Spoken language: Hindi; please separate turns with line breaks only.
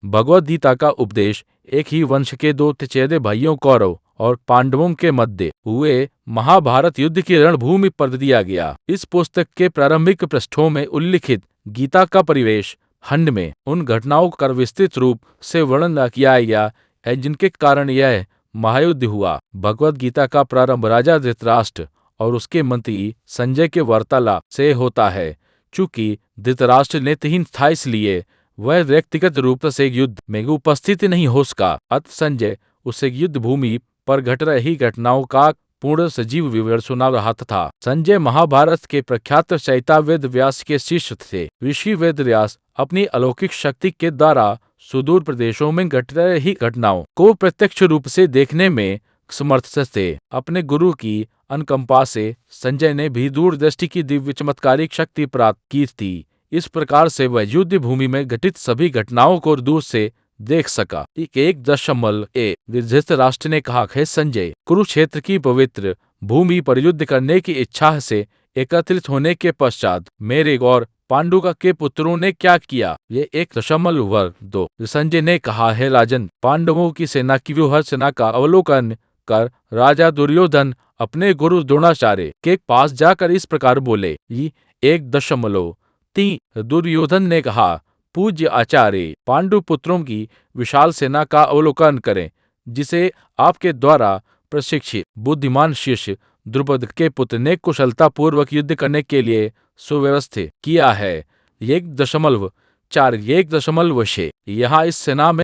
भगवद गीता का उपदेश एक ही वंश के दो चचेरे भाइयों कौरव और पांडवों के मध्य हुए महाभारत युद्ध की रणभूमि पर दिया गया। इस पुस्तक के प्रारंभिक पृष्ठों में उल्लिखित गीता का परिवेश खंड में उन घटनाओं का विस्तृत रूप से वर्णन किया गया है जिनके कारण यह महायुद्ध हुआ। भगवद गीता का प्रारंभ राजा धृतराष्ट्र और उसके मंत्री संजय के वार्तालाप से होता है। चूंकि धृतराष्ट्र नेत्रहीन था, इसलिए वह व्यक्तिगत रूप से युद्ध में उपस्थित नहीं हो सका। अतः संजय उसे युद्ध भूमि पर घट रही घटनाओं का पूर्ण सजीव विवरण सुना रहा था। संजय महाभारत के प्रख्यात रचयिता वेद व्यास के शिष्य थे। ऋषि वेद व्यास अपनी अलौकिक शक्ति के द्वारा सुदूर प्रदेशों में घट रही घटनाओं को प्रत्यक्ष रूप से देखने में समर्थ थे। अपने गुरु की अनुकंपा से संजय ने भी दूरदृष्टि की दिव्य चमत्कारिक शक्ति प्राप्त की थी। इस प्रकार से वह युद्ध भूमि में घटित सभी घटनाओं को दूर से देख सका। 1.1 धृतराष्ट्र ने कहा, है संजय, कुरुक्षेत्र की पवित्र भूमि पर युद्ध करने की इच्छा से एकत्रित होने के पश्चात मेरे और पांडु के पुत्रों ने क्या किया? ये 1.2 संजय ने कहा, है राजन, पांडवों की सेना की व्यूहरचना का अवलोकन कर राजा दुर्योधन अपने गुरु द्रोणाचार्य के पास जाकर इस प्रकार बोले। 1.3 दुर्योधन ने कहा, पूज्य आचार्य, पांडु पुत्रों की विशाल सेना का अवलोकन करें, जिसे आपके द्वारा प्रशिक्षित बुद्धिमान शिष्य द्रुपद के पुत्र ने कुशलतापूर्वक युद्ध करने के लिए सुव्यवस्थित किया है। 1.4 1.6 यहाँ इस सेना में